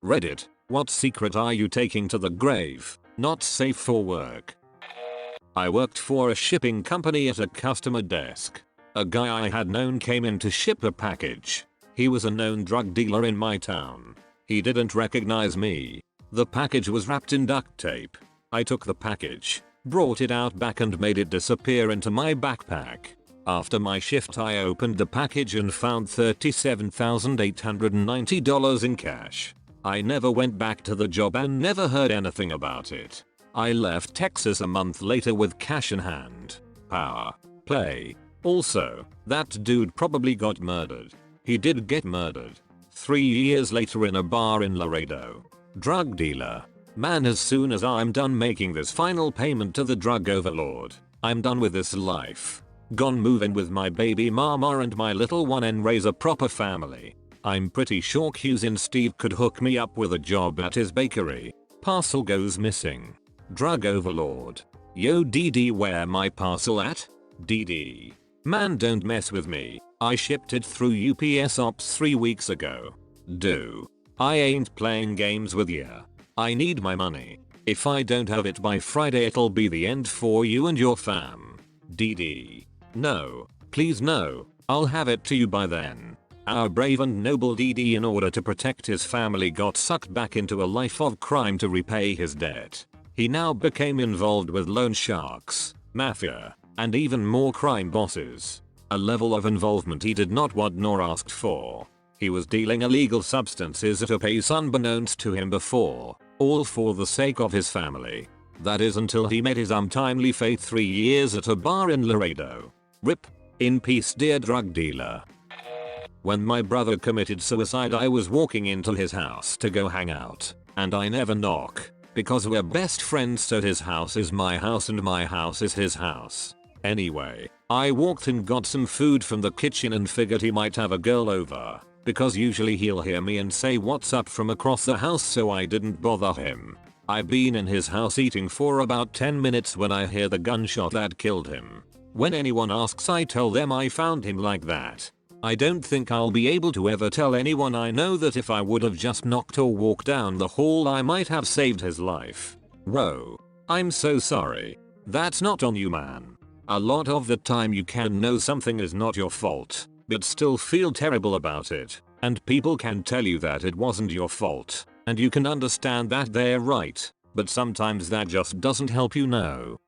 Reddit, what secret are you taking to the grave? Not safe for work. I worked for a shipping company at a customer desk. A guy I had known came in to ship a package. He was a known drug dealer in my town. He didn't recognize me. The package was wrapped in duct tape. I took the package, brought it out back and made it disappear into my backpack. After my shift I opened the package and found $37,890 in cash. I never went back to the job and never heard anything about it. I left Texas a month later with cash in hand. Power play. Also, that dude probably got murdered. He did get murdered. 3 years later in a bar in Laredo. Drug dealer. Man, as soon as I'm done making this final payment to the drug overlord, I'm done with this life. Gone move in with my baby mama and my little one and raise a proper family. I'm pretty sure Cousin Steve could hook me up with a job at his bakery. Parcel goes missing. Drug overlord. Yo DD, where my parcel at? DD. Man, don't mess with me. I shipped it through UPS Ops 3 weeks ago. I ain't playing games with ya. I need my money. If I don't have it by Friday it'll be the end for you and your fam. DD. No. Please no. I'll have it to you by then. Our brave and noble DD, in order to protect his family, got sucked back into a life of crime to repay his debt. He now became involved with loan sharks, mafia, and even more crime bosses. A level of involvement he did not want nor asked for. He was dealing illegal substances at a pace unbeknownst to him before, all for the sake of his family. That is until he met his untimely fate 3 years at a bar in Laredo. RIP. In peace, dear drug dealer. When my brother committed suicide I was walking into his house to go hang out, and I never knock, because we're best friends, so his house is my house and my house is his house. Anyway, I walked and got some food from the kitchen and figured he might have a girl over, because usually he'll hear me and say what's up from across the house, so I didn't bother him. I've been in his house eating for about 10 minutes when I hear the gunshot that killed him. When anyone asks I tell them I found him like that. I don't think I'll be able to ever tell anyone I know that if I would have just knocked or walked down the hall I might have saved his life. Whoa. I'm so sorry. That's not on you, man. A lot of the time you can know something is not your fault, but still feel terrible about it, and people can tell you that it wasn't your fault, and you can understand that they're right, but sometimes that just doesn't help, you know.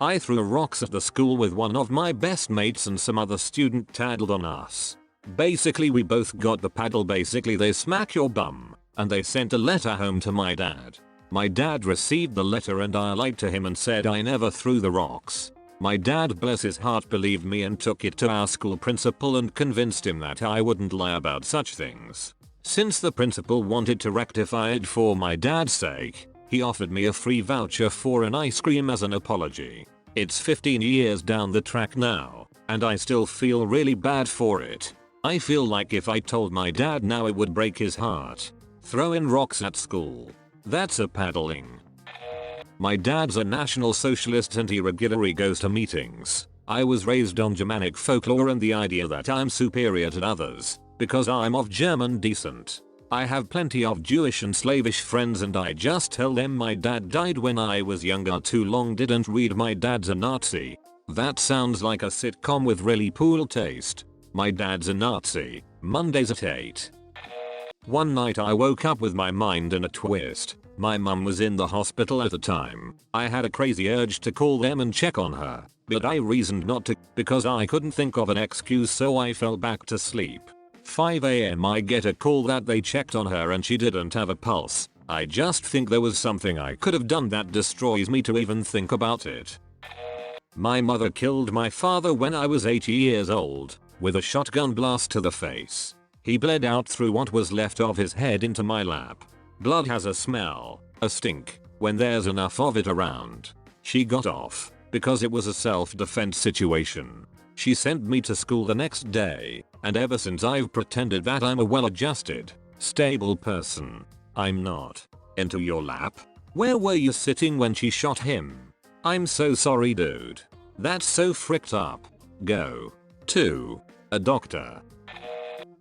I threw rocks at the school with one of my best mates and some other student tattled on us. Basically we both got the paddle. Basically they smack your bum, and they sent a letter home to my dad. My dad received the letter and I lied to him and said I never threw the rocks. My dad, bless his heart, believed me and took it to our school principal and convinced him that I wouldn't lie about such things. Since the principal wanted to rectify it for my dad's sake, he offered me a free voucher for an ice cream as an apology. It's 15 years down the track now, and I still feel really bad for it. I feel like if I told my dad now it would break his heart. Throwing rocks at school. That's a paddling. My dad's a National Socialist and he regularly goes to meetings. I was raised on Germanic folklore and the idea that I'm superior to others because I'm of German descent. I have plenty of Jewish and slavish friends and I just tell them my dad died when I was younger. Too long didn't read my dad's a Nazi. That sounds like a sitcom with really poor taste. My dad's a Nazi. Mondays at 8. One night I woke up with my mind in a twist. My mum was in the hospital at the time. I had a crazy urge to call them and check on her, but I reasoned not to because I couldn't think of an excuse, so I fell back to sleep. 5 AM I get a call that they checked on her and she didn't have a pulse. I just think there was something I could have done that destroys me to even think about it. My mother killed my father when I was 8 years old with a shotgun blast to the face. He bled out through what was left of his head into my lap. Blood has a smell, a stink, when there's enough of it around. She got off because it was a self-defense situation. She sent me to school the next day, and ever since I've pretended that I'm a well-adjusted, stable person. I'm not. Into your lap? Where were you sitting when she shot him? I'm so sorry, dude. That's so fricked up. Go to a doctor.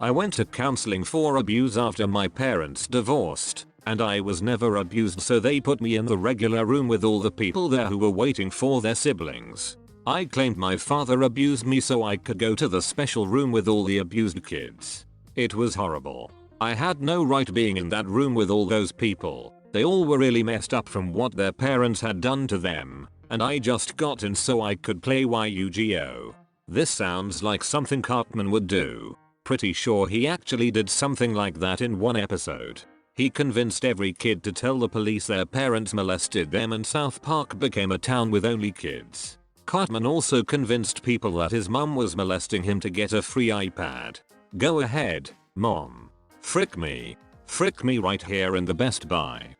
I went to counseling for abuse after my parents divorced, and I was never abused, so they put me in the regular room with all the people there who were waiting for their siblings. I claimed my father abused me so I could go to the special room with all the abused kids. It was horrible. I had no right being in that room with all those people. They all were really messed up from what their parents had done to them, and I just got in so I could play YUGO. This sounds like something Cartman would do. Pretty sure he actually did something like that in one episode. He convinced every kid to tell the police their parents molested them, and South Park became a town with only kids. Cartman also convinced people that his mum was molesting him to get a free iPad. Go ahead, Mom. Frick me. Frick me right here in the Best Buy.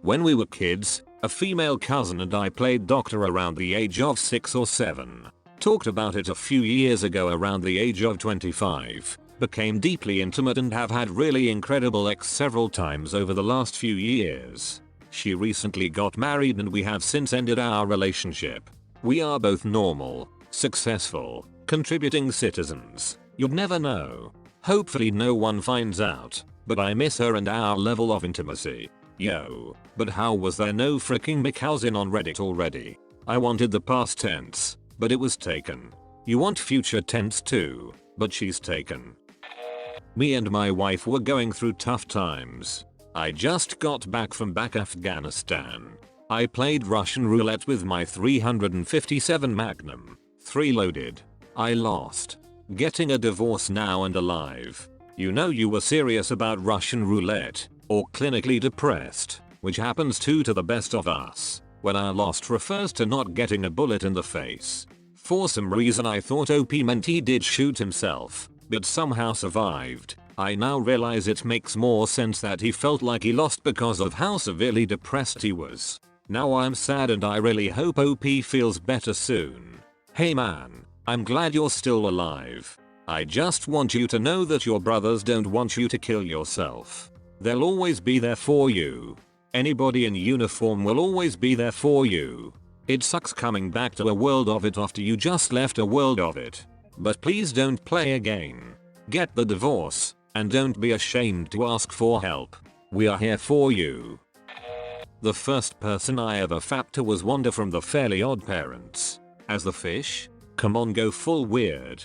When we were kids, a female cousin and I played doctor around the age of 6 or 7. Talked about it a few years ago around the age of 25. Became deeply intimate and have had really incredible ex several times over the last few years. She recently got married and we have since ended our relationship. We are both normal, successful, contributing citizens. You'd never know. Hopefully no one finds out, but I miss her and our level of intimacy. Yo, but how was there no freaking McHousin on Reddit already? I wanted the past tense, but it was taken. You want future tense too, but she's taken. Me and my wife were going through tough times. I just got back from Afghanistan. I played Russian roulette with my 357 Magnum, 3 loaded. I lost. Getting a divorce now and alive. You know you were serious about Russian roulette, or clinically depressed, which happens to the best of us. When I lost refers to not getting a bullet in the face. For some reason I thought OP meant he did shoot himself, but somehow survived. I now realize it makes more sense that he felt like he lost because of how severely depressed he was. Now I'm sad and I really hope OP feels better soon. Hey man, I'm glad you're still alive. I just want you to know that your brothers don't want you to kill yourself. They'll always be there for you. Anybody in uniform will always be there for you. It sucks coming back to a world of it after you just left a world of it. But please don't play again. Get the divorce, and don't be ashamed to ask for help. We are here for you. The first person I ever fapped to was Wanda from the Fairly Odd Parents. As the fish? Come on, go full weird.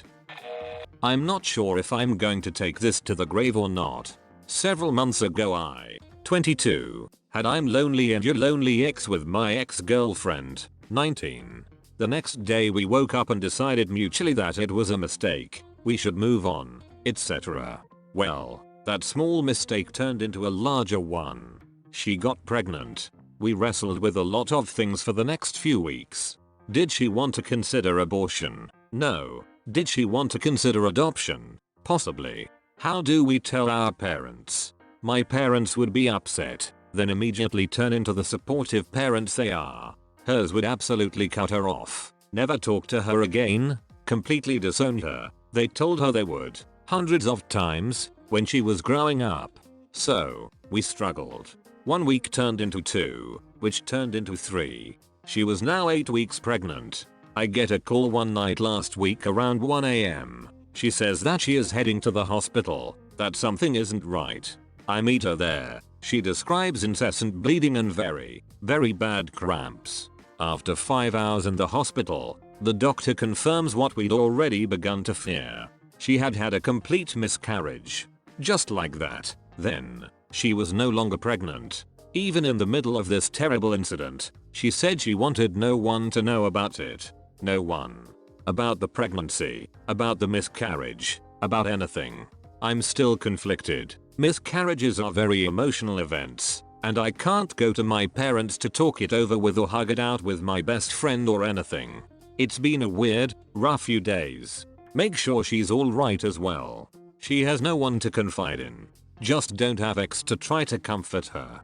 I'm not sure if I'm going to take this to the grave or not. Several months ago I, 22, had I'm lonely and you're lonely ex with my ex-girlfriend, 19. The next day we woke up and decided mutually that it was a mistake, we should move on, etc. Well, that small mistake turned into a larger one. She got pregnant. We wrestled with a lot of things for the next few weeks. Did she want to consider abortion? No. Did she want to consider adoption? Possibly. How do we tell our parents? My parents would be upset, then immediately turn into the supportive parents they are. Hers would absolutely cut her off, never talk to her again, completely disown her. They told her they would, hundreds of times, when she was growing up. So, we struggled. 1 week turned into 2, which turned into 3. She was now 8 weeks pregnant. I get a call one night last week around 1 AM. She says that she is heading to the hospital, that something isn't right. I meet her there. She describes incessant bleeding and very, very bad cramps. After 5 hours in the hospital, the doctor confirms what we'd already begun to fear. She had had a complete miscarriage. Just like that. Then, she was no longer pregnant. Even in the middle of this terrible incident, she said she wanted no one to know about it. No one. About the pregnancy, about the miscarriage, about anything. I'm still conflicted. Miscarriages are very emotional events, and I can't go to my parents to talk it over with or hug it out with my best friend or anything. It's been a weird, rough few days. Make sure she's alright as well. She has no one to confide in. Just don't have ex to try to comfort her.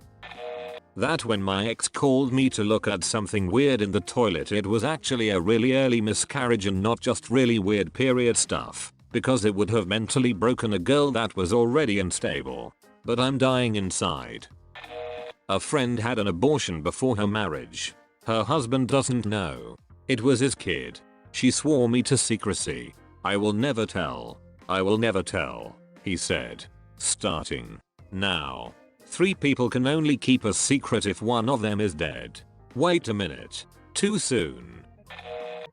That when my ex called me to look at something weird in the toilet, it was actually a really early miscarriage and not just really weird period stuff, because it would have mentally broken a girl that was already unstable. But I'm dying inside. A friend had an abortion before her marriage. Her husband doesn't know. It was his kid. She swore me to secrecy. I will never tell. I will never tell, he said. Starting now. 3 people can only keep a secret if one of them is dead. Wait a minute. Too soon.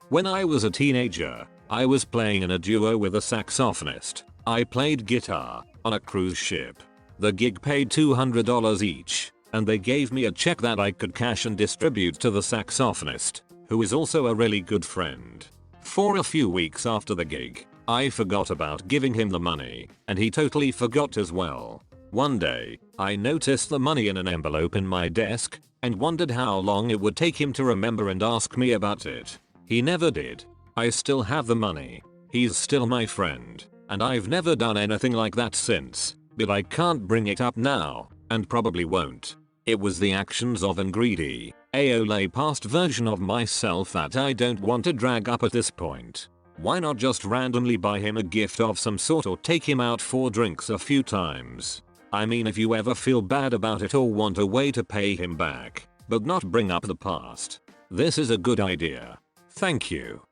When I was a teenager, I was playing in a duo with a saxophonist. I played guitar on a cruise ship. The gig paid $200 each, and they gave me a check that I could cash and distribute to the saxophonist, who is also a really good friend. For a few weeks after the gig, I forgot about giving him the money, and he totally forgot as well. One day, I noticed the money in an envelope in my desk, and wondered how long it would take him to remember and ask me about it. He never did. I still have the money. He's still my friend, and I've never done anything like that since, but I can't bring it up now, and probably won't. It was the actions of an greedy, AOL past version of myself that I don't want to drag up at this point. Why not just randomly buy him a gift of some sort or take him out for drinks a few times? I mean, if you ever feel bad about it or want a way to pay him back, but not bring up the past, this is a good idea. Thank you.